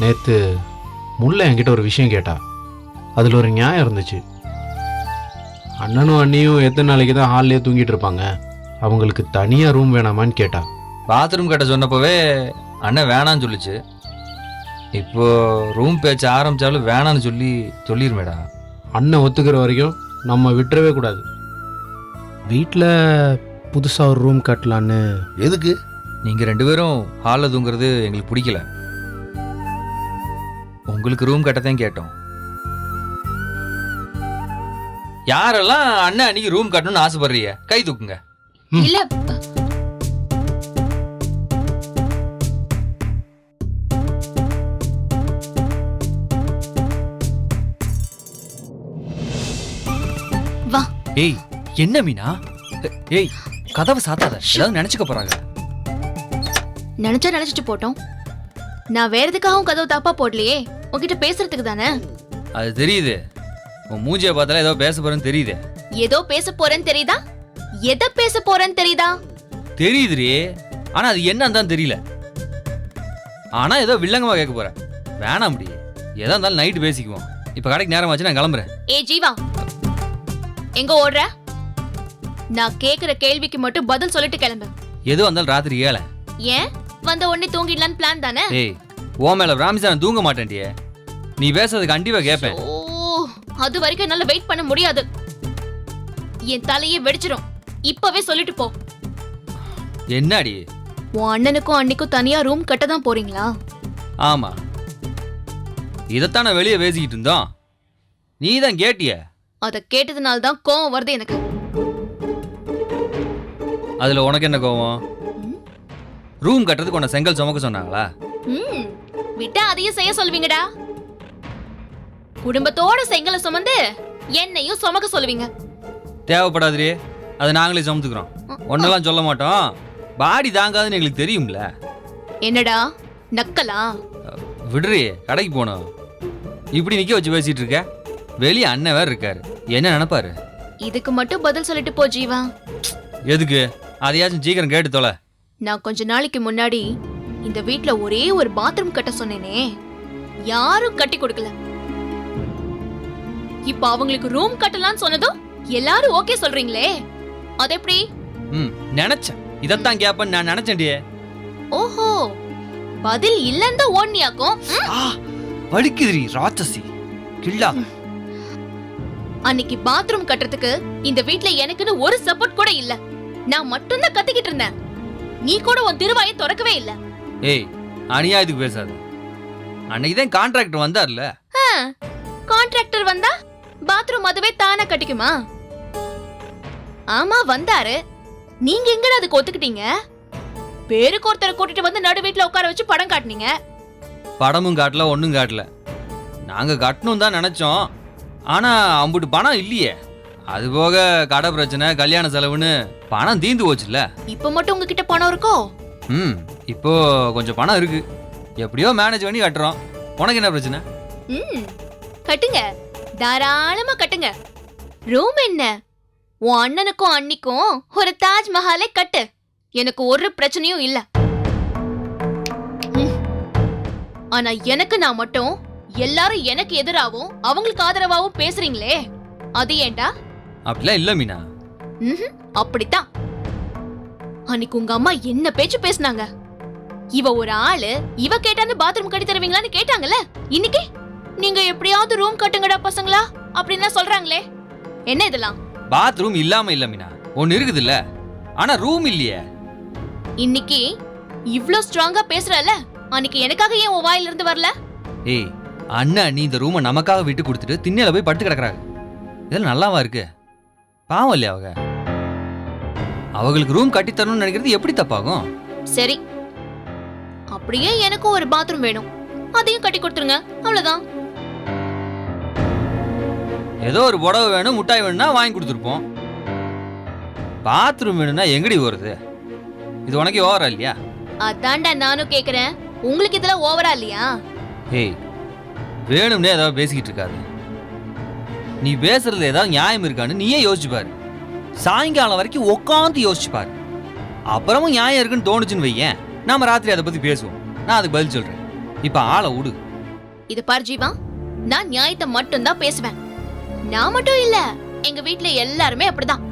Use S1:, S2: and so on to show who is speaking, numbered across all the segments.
S1: நேற்று முல்லை என்கிட்ட ஒரு விஷயம் கேட்டா. அதில் ஒரு நியாயம் இருந்துச்சு. அண்ணனும் அண்ணியும் எத்தனை நாளைக்கு தான் ஹால்லேயே தூங்கிட்டு இருப்பாங்க, அவங்களுக்கு தனியாக ரூம் வேணாமான்னு கேட்டா.
S2: பாத்ரூம் கட்ட சொன்னப்பவே அண்ணன் வேணான்னு சொல்லிச்சு. இப்போ ரூம் பேச்ச ஆரம்பிச்சாலும் வேணான்னு சொல்லிருமேடா.
S1: அண்ணன் ஒத்துக்கிற வரைக்கும் நம்ம விட்டுறவே கூடாது. வீட்டில் புதுசாக ஒரு ரூம் கட்டலான்னு.
S3: எதுக்கு?
S2: நீங்க 2 பேரும் ஹாலில் தூங்குறது எங்களுக்கு பிடிக்கல. உங்களுக்கு ரூம் கட்டத்தான் கேட்டோம். யாரெல்லாம் அண்ணன் அன்னைக்கு ரூம் கட்டணும்னு ஆசைப்படுறீங்க கை தூக்குங்க.
S4: இல்ல வா.
S2: ஏய் என்ன மீனா? ஏய் கதவை சாத்தாத, ஏதாவது நினைச்சுக்க போறாங்க.
S4: நினைச்சிட்டு போட்டோம். நான் வேற எதுக்காகவும் கதவு தப்பா போடலையே, உன்கிட்ட பேசுறதுக்கு தானே.
S2: அது தெரியுது, உன் மூஞ்சிய பார்த்தாலே ஏதோ பேச போறேன்னு தெரியுது.
S4: ஏதோ பேச போறேன்னு தெரியுதா? எதை பேச போறேன்னு தெரியுதா?
S2: தெரியுதுரே, ஆனா அது என்னன்னு தான் தெரியல. ஆனா ஏதோ வில்லங்கமா கேட்க போறேன். வேணாம் முடி, எதா இருந்தாலும் நைட்டு பேசிக்குவோம். இப்ப கடைக்கு நேரம் ஆச்சு, நான் கிளம்புறேன்.
S4: ஏ ஜீவா, எங்க ஓடுற? நான் கேக்குற கேள்விக்கு மட்டும் பதில் சொல்லிட்டு கிளம்பு.
S2: எது வந்தாலும் ராத்திரி 7.
S4: ஏன் வந்த உடனே தூங்கிடலான்னு பிளான் தானே?
S2: ஏய் ஓ மேல ராமிசா நான் தூங்க மாட்டேன்டியே. நீ பேசுறது கண்டிப்பா கேட்பேன்.
S4: ஓ, அது வரைக்கும் என்னால வெயிட் பண்ண முடியாது. என் தலையே வெடிச்சிரும். இப்பவே சொல்லிட்டு போ.
S2: என்னடி?
S4: உன் அண்ணனுக்கும் அண்ணிக்கும் தனியா ரூம் கட்ட தான் போறீங்களா?
S2: ஆமா, இதத்தான் நான் வெளியே பேசிக்கிட்டு இருந்தோம். நீ தான் கேட்டிய.
S4: அத கேட்டதுனால தான் கோவம் வருது எனக்கு.
S2: அதுல உனக்கு என்ன கோவம்? ரூம் கட்டுறதுக்கு உன்னை செங்கல் சுமக்க சொன்னாங்களா?
S4: விட்டா அதையும் செய்ய சொல்வீங்கடா. குடும்பத்தோட செங்கலை சுமந்து என்னையும் சுமக்க சொல்லுவீங்க.
S2: தேவைப்படாதே, அதை நாங்களே சுமந்துக்கிறோம். ஒன்னெல்லாம் சொல்ல மாட்டோம். பாடி தாங்காதுன்னு எங்களுக்கு தெரியும்ல.
S4: என்னடா நக்கலா?
S2: விடுறி, கடைக்கு போனோம். இப்படி நிக்க வச்சு பேசிட்டு இருக்க. வெளியே அண்ணன் வேற இருக்காரு, என்ன நினைப்பாரு?
S4: இதுக்கு மட்டும் பதில் சொல்லிட்டு போ ஜீவா.
S2: எதுக்கு? அதையாச்சும் சீக்கிரம் கேட்டு தொலை.
S4: நான் கொஞ்ச நாளைக்கு முன்னாடி இந்த வீட்ல ஒரே ஒரு பாத்ரூம் கட்ட சொன்னேனே, யாரும் கட்டி கொடுக்கல. இப்ப அவங்களுக்கு ரூம் கட்டலாம்னு சொன்னதும் எல்லாரும் ஓகே சொல்றீங்களே, அது எப்படி?
S2: நினைச்சேன் இதத்தான் கேப்பன்னு நான் நினைச்சேன்டியே.
S4: ஓஹோ, பதில் இல்லன்னு தான் ஓன்னியாக்கும்.
S2: வலிக்குதுரி ராட்சசி கில்லா.
S4: அன்னைக்கு பாத்ரூம் கட்டுறதுக்கு இந்த வீட்ல எனக்குன்னு ஒரு சப்போர்ட் கூட இல்ல. நான் மட்டும் தான் கத்திக்கிட்டு இருந்தேன். நீ கூட உன் திருவாயை திறக்கவே இல்ல.
S2: ஏய் அநியாயத்துக்கு பேசாத. அன்னைக்கு தான் கான்ட்ராக்டர் வந்தார்ல.
S4: கான்ட்ராக்டர் வந்தா பாத்ரூம் அதுவே தானா கட்டிக்குமா? ஆமா வந்தாரு. நீங்க எங்கடா அதுக்கு ஒத்துக்கிட்டீங்க? பேருக்கு ஒருத்தரை கூட்டிட்டு வந்து நடு வீட்டுல உட்கார வச்சு படம் காட்டினீங்க.
S2: படமும் காட்டல, ஒன்னும் காட்டல. நாங்க கட்டணும் தான் நினைச்சோம். ஆனா அம்புட்டு பணம் இல்லையே. அது போக கடை பிரச்சனை, கல்யாண செலவுன்னு பணம் தீந்து போச்சுல்ல.
S4: இப்ப மட்டும் உங்ககிட்ட பணம் இருக்கோ?
S2: இப்போ கொஞ்சம் பணம் இருக்கு. எப்படியோ மேனேஜ் பண்ணி கட்டுறோம். உனக்கு என்ன பிரச்சனை?
S4: கட்டுங்க, தாராளமா கட்டுங்க. ரூம் என்ன, உன் அண்ணனுக்கும் அண்ணிக்கும் ஒரு தாஜ்மஹாலை கட்டு. எனக்கு ஒரு பிரச்சனையும் இல்ல. ஆனா எனக்கு நான் மட்டும் எல்லாரும் எனக்கு எதிராவும் அவங்களுக்கு ஆதரவாவும் பேசுறீங்களே, அது ஏண்டா?
S2: அப்படிலாம் இல்ல மீனா.
S4: அப்படித்தான். அன்னைக்கு உங்க அம்மா என்ன பேச்சு பேசினாங்க. இவ ஒரு ஆளு, இவ கேட்டான்னு பாத்ரூம் கட்டி தருவீங்களான்னு கேட்டாங்கல்ல. இன்னைக்கு நீங்க எப்படியாவது ரூம் கட்டுங்கடா பசங்களா அப்படின்னு சொல்றாங்களே, என்ன இதெல்லாம்?
S2: பாத்ரூம் இல்லாம இல்ல மீனா, ஒன்னு இருக்குது இல்ல. ஆனா ரூம் இல்லையே.
S4: இன்னைக்கு இவ்ளோ ஸ்ட்ராங்கா பேசுறல, அன்னைக்கு எனக்காக ஏன் உன் வாயில இருந்து வரல?
S2: ஏய் அண்ணா, நீ இந்த ரூமை நமக்காக விட்டு கொடுத்துட்டு திண்ணையில போய் படுத்து கிடக்குறாங்க. இதெல்லாம் நல்லாவா இருக்கு? பாவம் இல்லையா அவங்க? அவங்களுக்கு ரூம் கட்டி தரணும்னு நினைக்கிறது எப்படி தப்பாகும்?
S4: சரி, அப்படியே எனக்கும் ஒரு பாத்ரூம் வேணும், அதையும் கட்டி கொடுத்துருங்க, அவ்வளவுதான்.
S2: ஏதோ ஒரு புடவை வேணும், முட்டாய் வேணும்னா வாங்கி கொடுத்துருப்போம். பாத்ரூம் வேணும்னா எங்கடி வருது? இது உனக்கே ஓவரா இல்லையா?
S4: அதான்டா நானும் கேக்குறேன், உங்களுக்கு இதெல்லாம் ஓவரா இல்லையா?
S2: ஏய் வேணும்னே ஏதாவது பேசிக்கிட்டு இருக்காது. நீ பேசுறதுல ஏதாவது நியாயம் இருக்கான்னு நீயே யோசிச்சு பாரு. சாயங்காலம் வரைக்கும் உட்காந்து யோசிச்சு பாரு. அப்புறமும் நியாயம் இருக்குன்னு தோணுச்சுன்னு வையேன், நாம ராத்திரி அதை பத்தி பேசுவோம். நான் அதுக்கு பதில் சொல்றேன். இப்ப ஆளை விடு,
S4: இது பார் ஜீவா, நான் நியாயத்தை மட்டும் தான் பேசுவேன். நான் மட்டும் இல்ல, எங்க வீட்ல எல்லாருமே அப்படிதான்.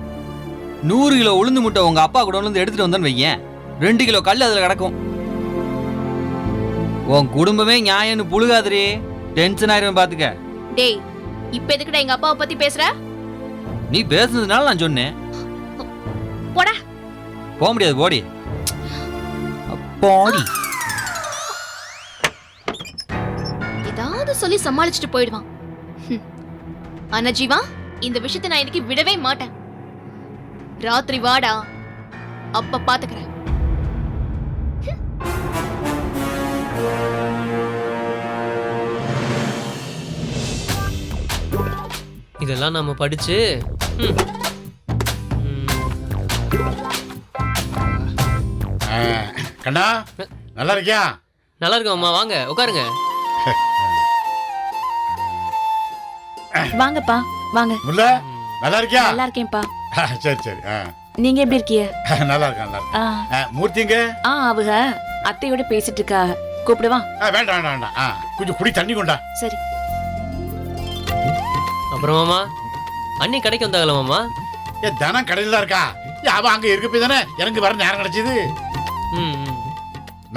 S2: 100 கிலோ உளுந்து முட்டை உங்க அப்பா கூட வந்து எடுத்துட்டு வந்தான்னு வையேன், 2 கிலோ கல் அதுல கிடக்கும். உன் குடும்பமே நியாயம்னு புழுகாதே, டென்ஷன் ஆயிருவேன் பாத்துக்க.
S4: டேய், இப்ப எதுக்குடா எங்க அப்பாவை பத்தி பேசுற?
S2: நீ பேசுனதுனால நான் சொன்னேன்.
S4: போடா.
S2: போக முடியாது, போடி போடி.
S4: ஏதாவது சொல்லி சமாளிச்சுட்டு போயிடுவான். ஆனா ஜீவா, இந்த விஷயத்தை நான் இன்னைக்கு விடவே மாட்டேன். ராத்திரி வாடா, அப்ப பாத்துக்கிறேன்.
S3: இதெல்லாம் நம்ம படிச்சு
S5: கண்ணா நல்லா இருக்கியா?
S3: நல்லா இருக்கோம் அம்மா, வாங்க உட்காருங்க.
S6: வாங்கப்பா வாங்க.
S5: முல்ல நல்லா இருக்கியா?
S6: நல்லா இருக்கேன்ப்பா.
S5: சரி சரி.
S6: நீங்க எப்படி இருக்கீங்க?
S5: நல்லா இருக்கேன் நல்லா
S6: ஆ,
S5: இருக்கேன். மூர்த்திங்க
S6: அவங்க அத்தையோட பேசிட்டு இருக்கா. கூப்பிடுவா?
S5: வேண்டாம் வேண்டாம் வேண்டாம். கொஞ்சம் குடி தண்ணி கொண்டா.
S6: சரி.
S3: அப்புறம் மாமா, அண்ணி கடைக்கு வந்தாங்களா மாமா?
S5: ஏன் தனம் கடையில் தான் இருக்கா? அவன் அங்க இருக்க போய் தானே எனக்கு வர நேரம் கிடைச்சது.
S3: ம் ம்.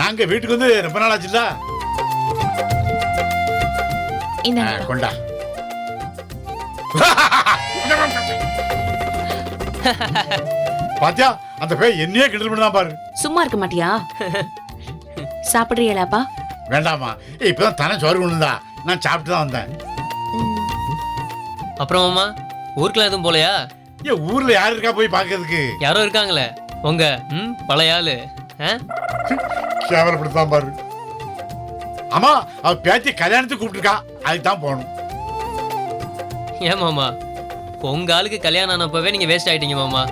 S5: நாங்க வீட்டுக்கு வந்து ரொம்ப நாள் ஆச்சுல.
S6: இந்தாங்க.
S5: கொண்டா. பாத்தியா, அந்த பேய் என்னையே கிண்டல் பண்ணதான் பாரு.
S6: சும்மா இருக்க மாட்டியா? சாப்பிடுறீங்களாப்பா?
S5: வேண்டாமா, இப்பதான் தானே சோறு கொண்டுந்தா, நான் சாப்பிட்டு தான் வந்தேன்.
S3: அப்புறம் மாமா, ஊருக்குலாம் எதுவும் போலையா?
S5: ஏன் ஊர்ல யாரு இருக்கா போய் பாக்குறதுக்கு?
S3: யாரோ இருக்காங்களே உங்க பழைய ஆளு.
S5: கேவலப்படுத்தான் பாரு. ஆமா, அவ பேத்தி கல்யாணத்துக்கு கூப்பிட்டுருக்கா, அதுக்கு தான் போகணும்.
S3: ஏன் மாமா, உங்க ஆளுக்கு கல்யாணம் ஆனப்பவே நீங்க வேஸ்ட் ஆயிட்டீங்க மாமா.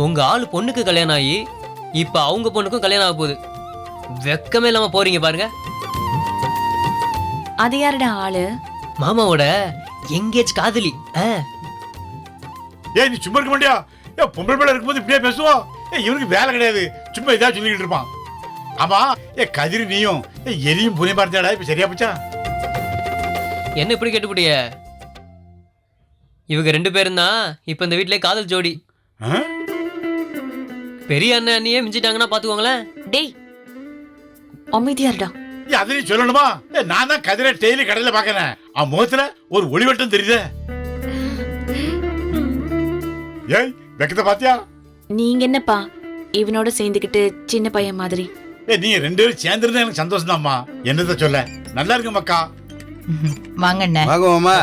S3: உங்க ஆளு பொண்ணுக்கு கல்யாணம் ஆகி இப்ப அவங்க பொண்ணுக்கும் கல்யாணம் ஆக போகுது. வெக்கமே இல்லாம போறீங்க பாருங்க.
S6: அது யாருடா ஆளு?
S3: மாமாவோட எங்கேஜ் காதலி.
S5: ஏய், நீ சும்மா இருக்க மாட்டியா? ஏன் பொம்பளை பிள்ளை இருக்கும்போது இப்படியே பேசுவோம்? இவனுக்கு வேலை கிடையாது, சும்மா இதா சொல்லிக்கிட்டு இருப்பான். ஆமா, கதிரி நீயும் எலியும் புனிய பார்த்தாடா, இப்ப சரியா போச்சா?
S3: என்ன இப்படி கேட்டுப்படிய? இவங்க 2 பேரும் தான் இப்ப இந்த வீட்லயே காதல் ஜோடி. பெரிய அண்ணன் அண்ணியே மிஞ்சிட்டாங்கன்னா பாத்துக்கோங்களேன்.
S6: டேய், அமைதியாருடா.
S5: அதை நீ சொல்லணுமா? நான் தான் கதிரை டெய்லி கடையில பாக்கிறேன். அவன் முகத்துல ஒரு ஒளிவட்டம் தெரியுதே. ஏய், வெக்கத்தை பாத்தியா?
S6: நீங்க என்னப்பா இவனோட சேர்ந்துக்கிட்டு சின்ன பையன் மாதிரி?
S5: நீ 2 பேரும் சேர்ந்துருந்தா எனக்கு சந்தோஷம் தான்மா. என்னத சொல்ல, நல்லா இருக்கு மக்கா.
S7: வாங்கண்ணே.
S8: வாங்க மாமா.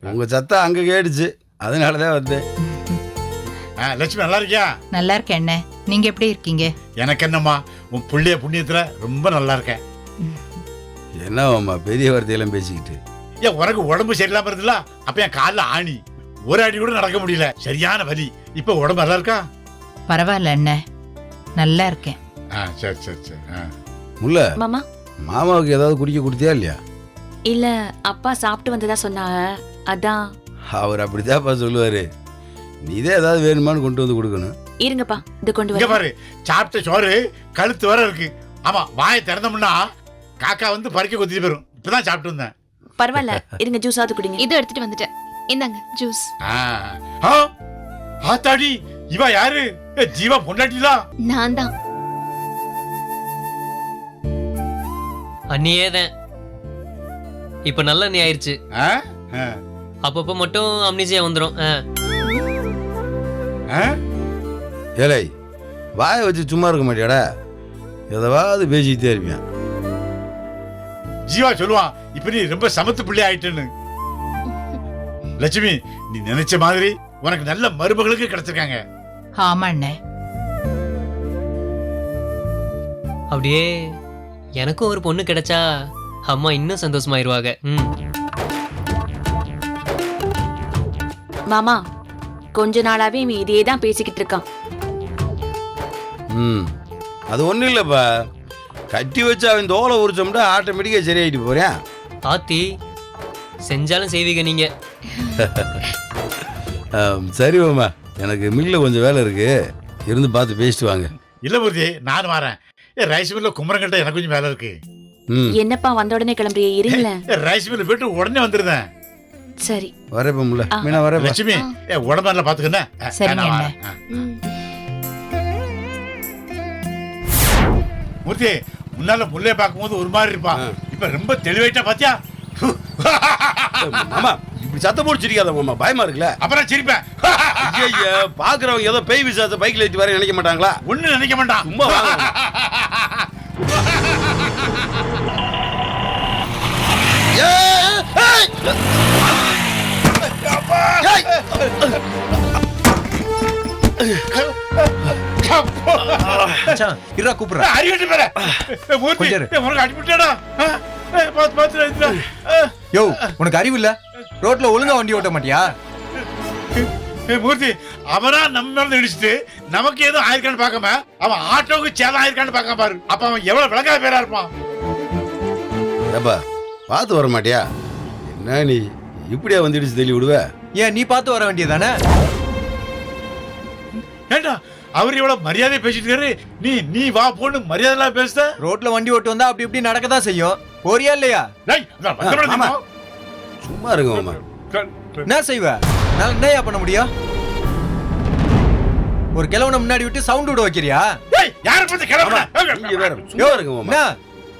S8: உங்க சத்தம் அங்க கேடுச்சு, அதனாலதான் வந்தேன்.
S5: லட்சுமி நல்லா இருக்கியா?
S7: நல்லா இருக்கேன் அண்ணே. நீங்க எப்படி இருக்கீங்க?
S5: எனக்கு என்னம்மா, உன் புள்ளைய புண்ணியத்துல ரொம்ப நல்லா இருக்கேன்.
S8: என்ன மாமா பெரிய வார்த்தையெல்லாம் பேசிக்கிட்டு?
S5: ஏன் உனக்கு உடம்பு சரியில்லாம இருந்தல, அப்ப என் காலில் ஆணி, ஒரு அடி கூட நடக்க முடியல, சரியான வலி. இப்ப உடம்பு நல்லா இருக்கா?
S7: பரவாயில்ல அண்ணே, நல்லா இருக்கேன்.
S5: சரி சரி சரி.
S8: முல்ல,
S6: மாமா,
S8: மாமாவுக்கு ஏதாவது குடிக்க கொடுத்தியா இல்லையா?
S6: இல்ல அப்பா சாப்பிட்டு வந்ததா சொன்னாங்க, அதான்.
S8: அவர் அப்படித்தான்ப்பா சொல்லுவாரு. நீதே ஏதாவது வேணுமான்னு கொண்டு வந்து கொடுக்கணும்.
S6: இருங்கப்பா, இது கொண்டு
S5: இங்க
S6: வர.
S5: பாரு, சாப்பிட்ட சோறு கழுத்து வர இருக்கு. ஆமா, வாயை திறந்தோம்னா காக்கா வந்து பறிக்க கொத்திட்டு போயிரும். இப்பதான் சாப்பிட்டு வந்தேன்.
S6: பரவாயில்ல, இருங்க, ஜூஸாவது குடிங்க.
S4: இது எடுத்துட்டு வந்துட்டேன், இந்தாங்க ஜூஸ்.
S5: ஆத்தாடி, இவ யாரு? ஜீவா பொண்டாட்டிதான்.
S4: நான் தான்.
S3: அண்ணியே தான். இப்ப நல்ல அண்ணி ஆயிருச்சு. அப்பப்ப மட்டும் அம்னிசியா வந்துடும்.
S8: ஏலை, வாயை வச்சு சும்மா இருக்க மாட்டியாடா? எதாவது பேசிக்கிட்டே இருப்பியான்.
S5: ஜீவா சொல்லுவான், இப்ப நீ ரொம்ப சமத்து பிள்ளை ஆயிட்டுன்னு. லட்சுமி, நீ நினைச்ச மாதிரி உனக்கு நல்ல மருமகளுக்கு கிடைச்சிருக்காங்க.
S7: ஆமா அண்ணே.
S3: அப்படியே எனக்கும் ஒரு பொண்ணு கிடைச்சா அம்மா இன்னும் சந்தோஷமாயிருவாங்க.
S6: மாமா, கொஞ்ச நாளாவே இவன் இதே தான் பேசிக்கிட்டு இருக்கான்.
S8: அது ஒண்ணும் இல்லப்பா, கட்டி வச்சு அவன் தோலை உரிச்சோம்னா ஆட்டோமேட்டிக்கா சரியாயிட்டு போறேன்.
S3: ஆத்தி செஞ்சாலும் செய்வீங்க நீங்க.
S8: சரி மாமா, எனக்கு மில்ல கொஞ்சம் வேலை இருக்கு, இருந்து பார்த்து பேசிட்டு வாங்க.
S5: இல்ல மூர்த்தி, நான் வரேன். ரைஸ் மில்ல குமரங்கிட்ட எனக்கு கொஞ்சம் வேலை இருக்கு.
S8: ம்
S6: என்னப்பா வந்த உடனே கிளம்புறிய இருங்களேன்.
S5: ரைஸ் மில்ல போயிட்டு உடனே வந்துருந்தேன்.
S6: சரி
S8: வரப்ப முல்ல மீனா வரப்ப.
S5: லட்சுமி உடம்பு நல்லா பாத்துக்கண்ணே.
S7: சரிங்க
S5: நான்
S7: அண்ணே.
S5: வரேன். மூர்த்தி முன்னால முல்லைய பார்க்கும்போது ஒரு மாதிரி இருப்பான், இப்ப ரொம்ப தெளிவாயிட்டா பாத்தியா?
S8: மாமா இப்படி சத்தம் போட்டு சிரிக்காத மாமா, பயமா இருக்குல்ல.
S5: அப்புறம் சிரிப்பேன்.
S8: ஐயா பாக்குறவங்க ஏதோ பேய் விசாரத்தை பைக்ல ஏற்றி வர நினைக்க மாட்டாங்களா?
S5: ஒண்ணு நினைக்க மாட்டான்.
S8: சும்மா வாங்க.
S2: இரா கூப்பிடுறா.
S5: அறிவிட்டு பேர மூர்த்தி உனக்கு அடிபட்டாடா. பாத்து பாத்து.
S9: யோ உனக்கு அறிவு இல்ல? ரோட்ல ஒழுங்கா வண்டி ஓட்ட மாட்டியா?
S5: மூர்த்தி அவனா நம்ம மேல இடிச்சுட்டு நமக்கு ஏதோ ஆயிருக்கான்னு பார்க்காம அவன் ஆட்டோவுக்கு சேதம் ஆயிருக்கான்னு பார்க்க பாரு. அப்ப அவன் எவ்வளவு விளங்காத பேரா இருப்பான்.
S8: ஏப்பா பார்த்து வர மாட்டியா? என்ன நீ இப்படியா வந்துடுச்சு தெளி விடுவ?
S9: ஏன் நீ பார்த்து வர வேண்டியதானே?
S5: ஏண்டா அவர் எவ்வளவு மரியாதை பேசிட்டு இருக்காரு, நீ வா போன்னு மரியாதை பேசுத.
S9: ரோட்ல வண்டி ஓட்டு வந்தா அப்படி இப்படி நடக்கதான் செய்யும். போறியா இல்லையா?
S8: சும்மா இருங்க மாமா.
S9: என்ன செய்வ? நான் என்னையா பண்ண முடியும்? ஒரு கிழவனை முன்னாடி விட்டு சவுண்ட் விட வைக்கிறியா?
S5: யார பத்தி கிளம்புற?
S8: நீங்க வேற சும்மா இருங்க மாமா.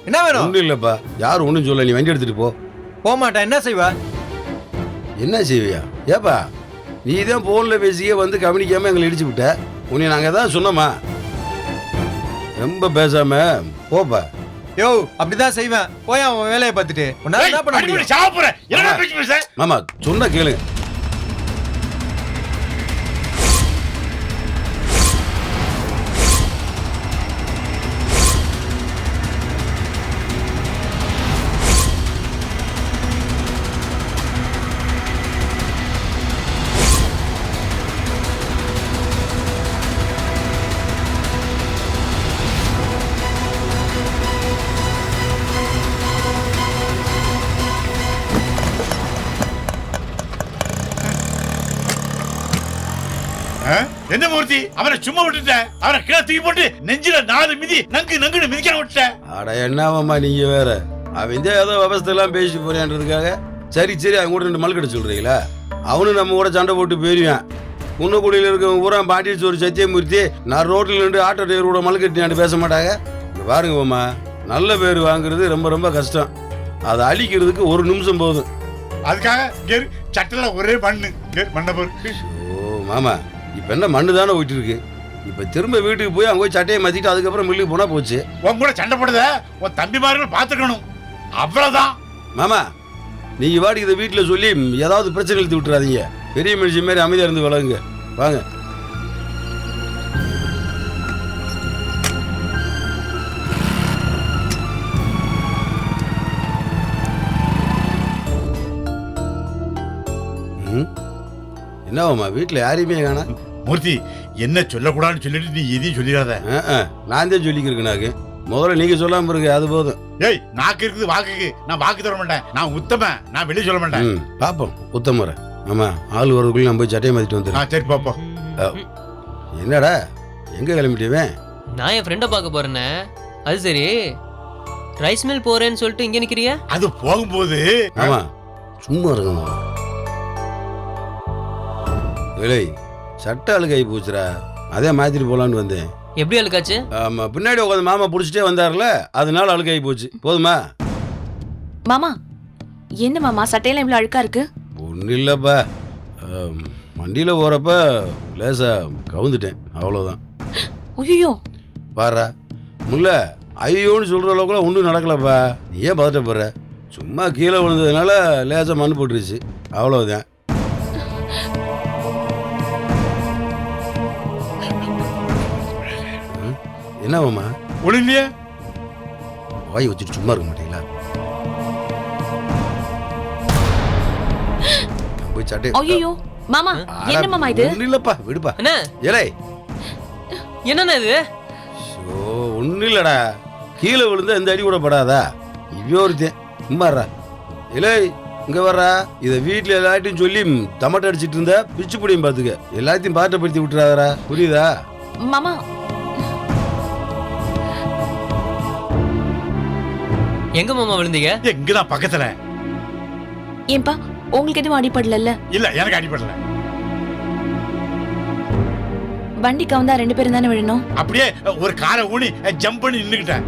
S9: என்ன வேணும்?
S8: ஒண்ணும் இல்லப்பா, யாரும் ஒண்ணும் சொல்ல, நீ வண்டி எடுத்துட்டு போ.
S9: போக மாட்டேன். என்ன செய்வ?
S8: என்ன செய்வியா? ஏப்பா நீ தான் போன்ல பேசியே வந்து கவனிக்காம எங்களை இடிச்சு விட்ட. உன்னை நாங்க தான் சொன்னோமா? ரொம்ப பேசாம போப்பா.
S9: யோ அப்படிதான் செய்வேன். போய் அவன் வேலையை பார்த்துட்டு உன்னால என்ன பண்ண முடியும்?
S5: சாப்பிடுற என்ன பேசி பேச?
S8: மாமா சொன்னா கேளுங்க.
S5: என்ன மூர்த்தி அவனை சும்மா விட்டுட்ட? அவனை கீழே தூக்கி போட்டு நெஞ்சில 4 மிதி நங்குன்னு மிதிக்க விட்டுட்ட.
S8: அட என்னமாமா நீங்க வேற. அவன் ஏதோ விவசாயம் எல்லாம் பேசி போறேன்றதுக்காக சரி அவன் கூட 2 மல்கட்ட சொல்றீங்களா? அவனு நம்ம கூட சண்டை போட்டு போயிருவான். குன்னக்குடியில் இருக்கவங்க பூரா பாட்டிச்சு ஒரு சத்தியமூர்த்தி நான் ரோட்டில் நின்று ஆட்டோ டிரைவரோட மல்கட்டி பேச மாட்டாங்க. பாருங்க மாமா, நல்ல பேர் வாங்குறது ரொம்ப ரொம்ப கஷ்டம். அதை அழிக்கிறதுக்கு 1 நிமிஷம் போதும்.
S5: அதுக்காக சட்டல ஒரே மண்ணை போட்டு.
S8: ஓ மாமா இப்ப என்ன மண்ணு தானே போயிட்டு இருக்கு. இப்ப திரும்ப வீட்டுக்கு போய் அங்க போய் சட்டையை மாத்திட்டு அதுக்கப்புறம் மில்லுக்கு போனா போச்சு.
S5: உன் கூட சண்டை போடுத உன் தம்பிமார்கள் பாத்துக்கணும், அவ்வளவுதான்.
S8: மாமா நீங்க வாடி இதை வீட்டுல சொல்லி ஏதாவது பிரச்சனை எழுதி விட்டுறாதீங்க. பெரிய மனுஷன் மாதிரி அமைதியா இருந்து வளருங்க. வாங்க. என்னவாமா வீட்டுல யாரையுமே காணா?
S5: மூர்த்தி என்ன சொல்லக்கூடாதுன்னு சொல்லிட்டு நீ எதையும் சொல்லிடாத.
S8: நான் தான் சொல்லிக்கிறேன். நாக்கு முதல்ல நீங்க சொல்லாம இருக்கு, அது போதும்.
S5: ஏய் நாக்கு இருக்குது வாக்குக்கு, நான் வாக்கு தர மாட்டேன். நான் உத்தம, நான் வெளியே சொல்ல மாட்டேன்.
S8: பாப்போம் உத்தமரை. ஆமா ஆள் வரதுக்குள்ள நம்ம போய் சட்டையை மாத்திட்டு வந்துடுறேன்.
S5: சரி பாப்போம்.
S8: என்னடா எங்க கிளம்பிட்டுவேன்?
S3: நான் என் ஃப்ரெண்டை பார்க்க போறேனே. அது சரி, ரைஸ் மில் போறேன்னு சொல்லிட்டு இங்க நிக்கிறியா?
S5: அது போகும்போது
S8: ஆமா சும்மா இருக்குமா. இல்லை சட்டை அழுகாய் போச்சுரா, அதே மாத்திட்டு போலான்னு வந்தேன்.
S3: எப்படி அழுக்காச்சு?
S8: ஆமா பின்னாடி உட்காந்து மாமா புடிச்சிட்டே வந்தாருல, அதனால அழுகாய் போச்சு. போதுமா?
S6: மாமா என்ன மாமா சட்டையெல்லாம் இவ்வளவு அழுக்கா இருக்கு?
S8: ஒன்றும் இல்லைப்பா, வண்டியில் போகிறப்ப லேசா கவுந்துட்டேன், அவ்வளோதான்.
S6: ஐயோ
S8: பாரா முல்ல ஐயோன்னு சொல்கிற அளவுக்குலாம் ஒன்றும் நடக்கலப்பா. நீ ஏன் பதட்டப்படுற? சும்மா கீழே விழுந்ததுனால லேசாக மண் போட்டுருச்சு, அவ்வளோதான். என்னவாம்மா
S5: ஒழுங்கிய
S8: வாய் வச்சுட்டு சும்மா இருக்க மாட்டீங்களா? போய் சட்டை.
S6: ஐயோ மாமா என்ன மாமா இது?
S8: ஒன்றும் இல்லைப்பா, விடுப்பா.
S3: என்ன
S8: ஏலே
S3: என்னண்ணா இது?
S8: ஒன்றும் இல்லைடா, கீழே விழுந்தா எந்த அடி கூட படாதா? இவ்வளோ ஒருத்தன் சும்மாறா. இலே இங்கே வர்றா, இதை வீட்டில் எல்லாத்தையும் சொல்லி தமட்டை அடிச்சிட்டு இருந்தா பிச்சு பிடியும் பார்த்துக்க. எல்லாத்தையும் பாட்டப்படுத்தி விட்டுறாதரா, புரியுதா?
S6: மாமா
S3: எங்க மாமா விழுந்தீங்க?
S5: இங்கதான் பக்கத்துல.
S6: ஏன்பா உங்களுக்கு எதுவும் அடிபடல?
S5: இல்ல எனக்கு அடிபடல.
S6: வண்டி கவுந்தா 2 பேரும் தானே விழணும்.
S5: அப்படியே ஒரு காரை ஊனி ஜம்ப் பண்ணி நின்னுக்கிட்டேன்.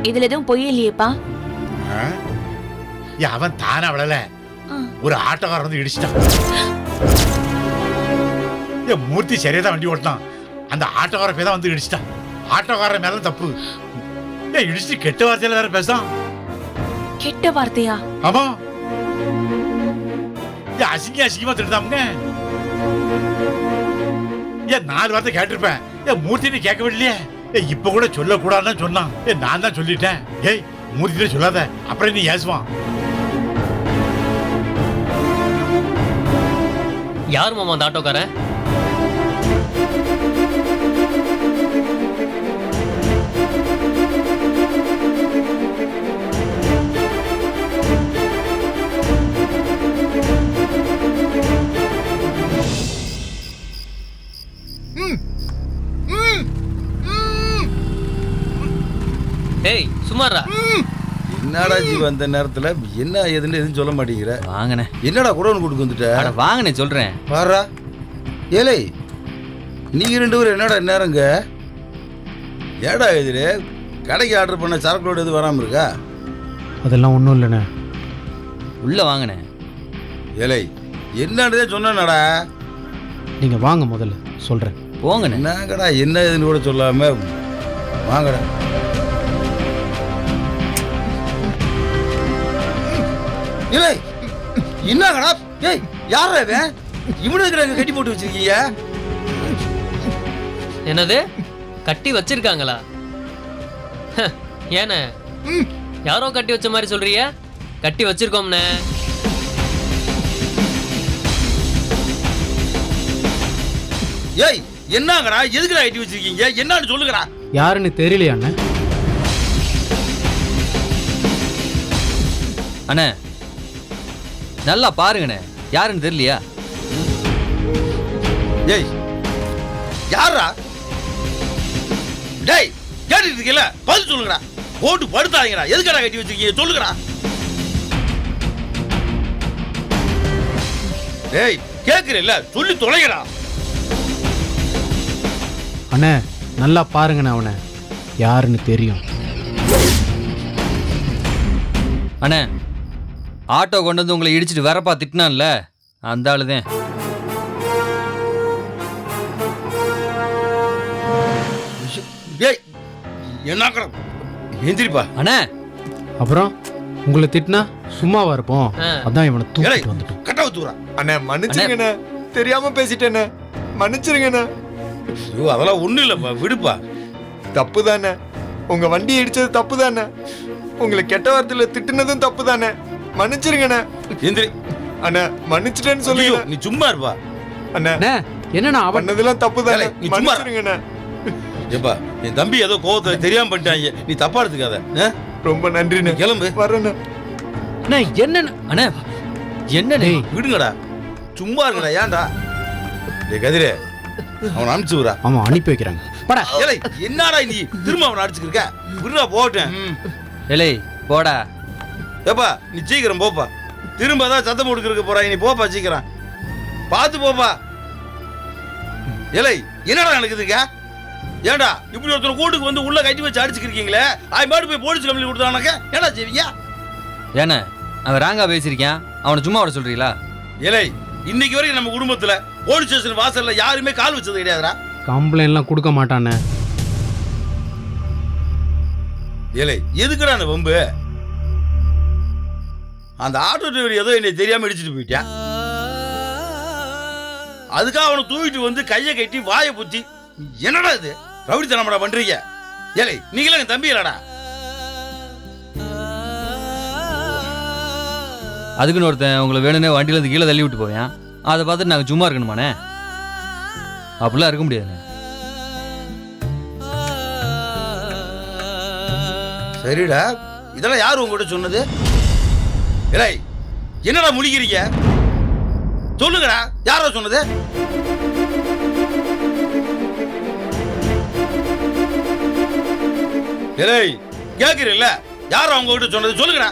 S6: இதுல எதுவும் பொய் இல்லையேப்பா?
S5: அவன் தானே விழல, ஒரு ஆட்டோக்காரன் வந்து இடிச்சிட்டான். மூர்த்தி சரியா தான் வண்டி ஓட்டினான், அந்த ஆட்டோக்கார பேர் தான் வந்து இடிச்சிட்டான். ஆட்டோக்காரன் மேல தப்பு. இடிச்சு கெட்ட வார்த்தையில வேற பேசான்.
S6: கெட்ட வார்த்தையா?
S5: ஆமா, அசிங்கமா திட்டாமுங்க. 4 வார்த்தை கேட்டிருப்பேன். மூர்த்தி நீ கேட்க விடலையே. இப்ப கூட சொல்ல கூடாதுன்னு சொன்னான். நான் தான் சொல்லிட்டேன். ஏய் மூர்த்தி சொல்லாத, அப்புறம் நீ ஏசுவான்.
S3: யார் மாமா அந்த ஆட்டோக்காரன்? ஏய் சுமாரா,
S8: என்னடா ஜீவா இந்த நேரத்துல என்ன ஏதுன்னு எதுவும் சொல்ல மாட்டேங்கிற?
S2: வாங்கண்ணே.
S8: என்னடா குடோன் கூட்டுக்கு வந்துட்ட?
S2: அட வாங்கண்ணே சொல்றேன்.
S8: பாரா ஏலே, நீங்க 2 பேரும் என்னடா நேரங்க? ஏடா எதிரே கடைக்கு ஆர்டர் பண்ண சரக்குலோடு எதுவும் வராமல் இருக்கா?
S1: அதெல்லாம் ஒன்றும் இல்லைண்ணே.
S2: உள்ள வாங்கண்ணே.
S8: ஏலே என்னன்றதே சொன்னடா.
S1: நீங்கள் வாங்க, முதல்ல சொல்கிறேன்.
S2: போங்கண்ணே.
S8: என்னங்கடா என்ன ஏதுன்னு கூட சொல்லாம வாங்கடா. ஏலே என்னங்கடா? ஏய் யாரா இவன்? இவனுக்கு கட்டி போட்டு வச்சிருக்கீங்க?
S3: என்னது கட்டி வச்சிருக்காங்களா? ஏண்ணே யாரோ கட்டி வச்ச மாதிரி சொல்றீங்க? கட்டி வச்சிருக்கோம்ண்ணே.
S8: ஏய் என்னங்கடா, எதுக்குடா கட்டி வச்சிருக்கீங்க? என்னன்னு சொல்லுங்கடா.
S1: யாருன்னு தெரியலையாண்ணே?
S2: அண்ணே நல்லா பாருங்கண்ணே, யாருன்னு தெரியலையா?
S8: ஏய் யாரா? டேய் கேட்டுட்டு இருக்கீல, பதில் சொல்லுங்கடா. போட்டு படுத்தாதீங்கடா. எதுக்கடா கட்டி வச்சிருக்கீங்க சொல்லுங்கடா. டேய் கேக்குறேல்ல, சொல்லி தொலைங்கடா.
S1: அண்ணே நல்லா பாருங்கண்ணே, அவனை யாருன்னு தெரியும்.
S2: அண்ணே ஆட்டோ கொண்டு வந்து உங்களை இடிச்சிட்டு வரப்பா திட்டினான்ல, அந்த ஆளுதான்.
S8: டேய் என்னக்கடா எந்திரிப்பா.
S2: அண்ணே
S1: அப்புறம் உங்களை திட்டினா சும்மாவா இருப்போம்? அதான் இவனை தூக்கிட்டு வந்துட்டோம்.
S8: கட்ட ஊத்துறா.
S9: அண்ணே மன்னிச்சிருங்கண்ணே, தெரியாம பேசிட்டேண்ணே, மன்னிச்சிருங்கண்ணே.
S8: ஐயோ அதெல்லாம் ஒண்ணும் இல்லப்பா, விடுப்பா.
S9: தப்பு தானே, உங்க வண்டி இடிச்சது தப்பு தானே, உங்களை கெட்ட வார்த்தையில திட்டுனதும் தப்பு தானே, மன்னிச்சிருங்கண்ணே.
S8: எந்திரி.
S9: அண்ணா மன்னிச்சிட்டேன்னு சொல்லுங்க.
S8: நீ சும்மா இருப்பா.
S9: அண்ணா
S1: என்னண்ணா அவன்
S9: பண்ணதெல்லாம் தப்பு தானே,
S8: நீ சும்மா இரு.
S9: மன்னிச்சிருங்கண்ணே.
S8: ஏப்பா என் தம்பி ஏதோ கோவத்துல தெரியாம பண்ணிட்டாங்க, நீ தப்பா எடுத்துக்காத.
S9: ரொம்ப நன்றிண்ணே,
S8: கிளம்பு.
S9: வரேண்ணே.
S1: அண்ணே என்னண்ணே?
S2: அண்ணே என்னண்ணே?
S8: விடுங்கடா, சும்மா இருக்கடா. ஏன்டா டேய் கதிரே, அவனை அனுப்பிச்சு விடுறா.
S1: ஆமா அனுப்பி வைக்கிறாங்க. படா.
S8: ஏலே என்னடா நீ திரும்ப அவனை அடிச்சுக்கிருக்க? விடுறா போட்டேன்.
S2: ஏலே போடா.
S8: ஏப்பா நீ சீக்கிரம் போப்பா. திரும்ப தான் சத்தம் போட்டுக்க போறா. நீ போப்பா சீக்கிரம், பார்த்து போப்பா. ஏலே என்னடா நடக்குதுங்க? ஏண்டா இப்படி ஒருத்தர் கூட்டுக்கு வந்து உள்ள கட்டி வச்சு அடிச்சுக்கிறீங்களே, அவன் பாட்டு போய் போலீஸ் கம்ப்ளைண்ட் கொடுத்தானாக்க ஏடா செய்வீங்க?
S2: ஏண்ணே அவன் ராங்கா பேசியிருக்கான், அவனை சும்மா வர சொல்றீங்களா?
S8: ஏலே இன்னைக்கு வரைக்கும் நம்ம குடும்பத்துல போலீஸ் ஸ்டேஷன் வாசல்ல யாருமே கால் வச்சது கிடையாதுடா.
S1: கம்ப்ளைண்ட்லாம் கொடுக்க மாட்டானே.
S8: ஏலே எதுக்குடா அந்த வம்பு? அந்த ஆட்டோ டிரைவர் ஏதோ என்னை தெரியாம இடிச்சிட்டு போயிட்டான். அதுக்காக அவனை தூக்கிட்டு வந்து கையை கட்டி வாயை புத்தி என்னடா இது ரவுடித்தனமாடா பண்றீங்க? ஏலே நீங்களே என் தம்பி இல்லடா.
S2: அதுக்குன்னு ஒருத்தன் உங்களை வேணும்னே வண்டியில இருந்து கீழே தள்ளி விட்டு போவேன், அதை பார்த்துட்டு நாங்கள் சும்மா இருக்கணுமாண்ணே? அப்படிலாம் இருக்க முடியாதுண்ணே.
S8: சரிடா, இதெல்லாம் யாரு உங்ககிட்ட சொன்னது? ஏலே என்னடா முழிக்கிறீங்க? சொல்லுங்கடா, யாரோ சொன்னது? ஏய் கேக்குறீல்ல யார் அவங்க கிட்ட சொன்னது சொல்லுங்கடா.